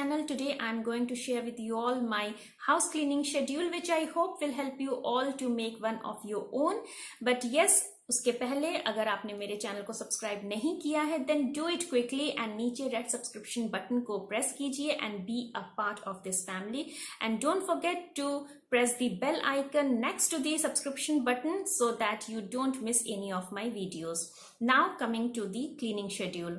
channel. Today I'm going to share with you all my house cleaning schedule, which I hope will help you all to make one of your own. But yes, उसके पहले अगर आपने मेरे channel को subscribe नहीं किया है then do it quickly and नीचे रेड सब्सक्रिप्शन बटन को प्रेस कीजिए and be a part of this family. And don't forget to press the bell icon next to the subscription button so that you don't miss any of my videos. Now coming to the cleaning schedule.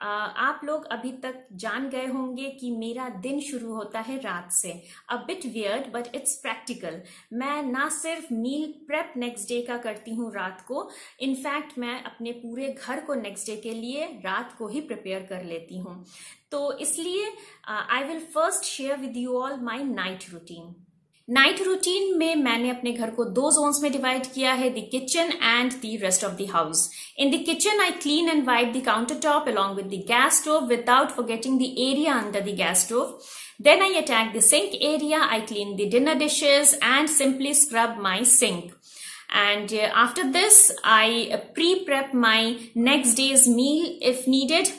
आप लोग अभी तक जान गए होंगे कि मेरा दिन शुरू होता है रात से. A bit weird but it's practical. मैं ना सिर्फ मील प्रेप नेक्स्ट डे का करती हूँ रात को, इनफैक्ट मैं अपने पूरे घर को नेक्स्ट डे के लिए रात को ही प्रिपेयर कर लेती हूँ. तो इसलिए I will first share with you all my night routine. Night routine में मैंने अपने घर को दो जोन्स में डिवाइड किया है, the kitchen and the rest of the house. In the kitchen I clean and wipe the counter top along with the gas stove without forgetting the area under the gas stove. Then I attack the sink area, I clean the dinner dishes and simply scrub my sink. And after this, I pre-prep my next day's meal if needed.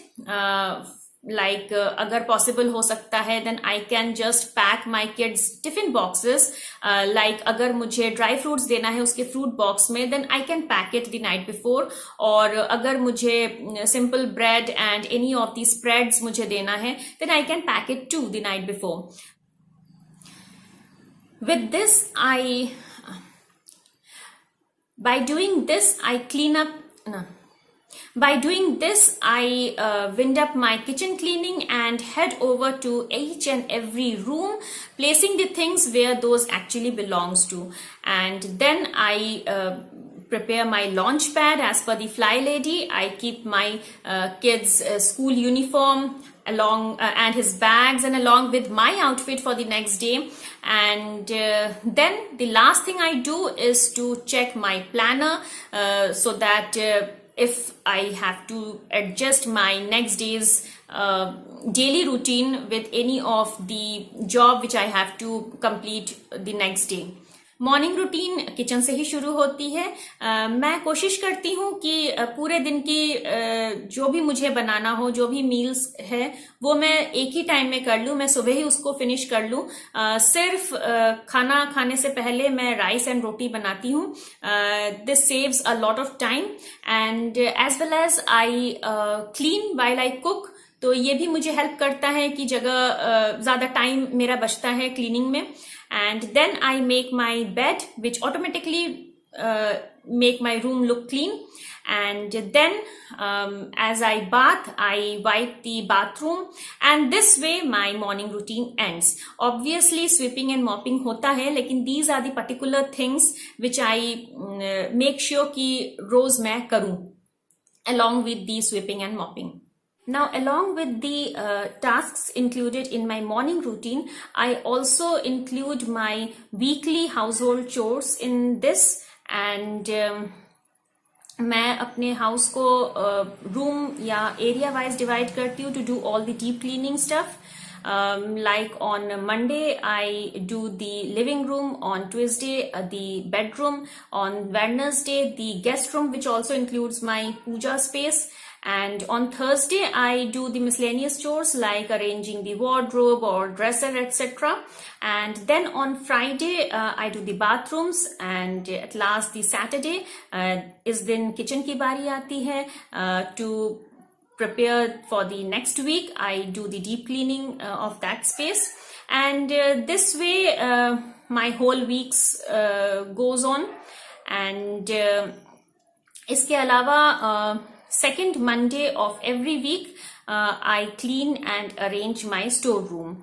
अगर possible हो सकता है then I can just pack my kids tiffin boxes. अगर मुझे dry fruits देना है उसके fruit box में then I can pack it the night before. और अगर मुझे simple bread and any of the spreads मुझे देना है then I can pack it too the night before. With this, by doing this, I wind up my kitchen cleaning and head over to each and every room, placing the things where those actually belongs to. And then I prepare my launch pad as per the fly lady. I keep my kids' school uniform along and his bags and along with my outfit for the next day. And then the last thing I do is to check my planner so that if I have to adjust my next day's daily routine with any of the job which I have to complete the next day. Morning routine kitchen से ही शुरू होती है. मैं कोशिश करती हूँ कि पूरे दिन की जो भी मुझे बनाना हो, जो भी मील्स है वो मैं एक ही टाइम में कर लूँ, मैं सुबह ही उसको फिनिश कर लूँ. सिर्फ खाना खाने से पहले मैं राइस एंड रोटी बनाती हूँ. This saves a lot of time and as well as I clean while I cook. तो ये भी मुझे हेल्प करता है कि जगह ज्यादा टाइम मेरा बचता है क्लीनिंग में. And then I make my bed, which automatically make my room look clean. And then as I bath, I wipe the bathroom, and this way my morning routine ends. Obviously sweeping and mopping होता है, लेकिन these are the particular things which I make sure कि रोज मैं करूँ along with the sweeping and mopping. Now, along with the tasks included in my morning routine, I also include my weekly household chores in this. And मैं अपने house को room या area wise divide करती हूँ to do all the deep cleaning stuff. Like on Monday, I do the living room. On Tuesday, the bedroom. On Wednesday, the guest room, which also includes my puja space. And on Thursday, I do the miscellaneous chores like arranging the wardrobe or dresser, etc. And then on Friday, I do the bathrooms. And at last, the Saturday, इस दिन kitchen की बारी आती है to prepare for the next week. I do the deep cleaning of that space. And this way, my whole weeks goes on. And इसके अलावा second Monday of every week, I clean and arrange my storeroom.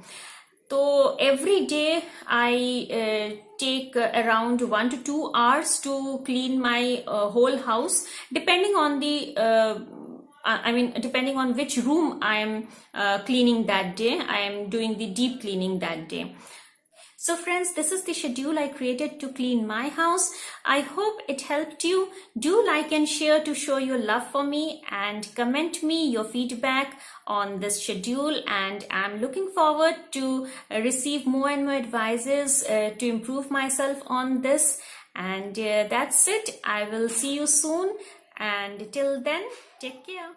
So every day I take around 1 to 2 hours to clean my whole house, depending on the depending on which room I am cleaning that day. I am doing the deep cleaning that day. So friends, this is the schedule I created to clean my house. I hope it helped you. Do like and share to show your love for me, and comment me your feedback on this schedule. And I'm looking forward to receive more and more advices to improve myself on this. And that's it. I will see you soon. And till then, take care.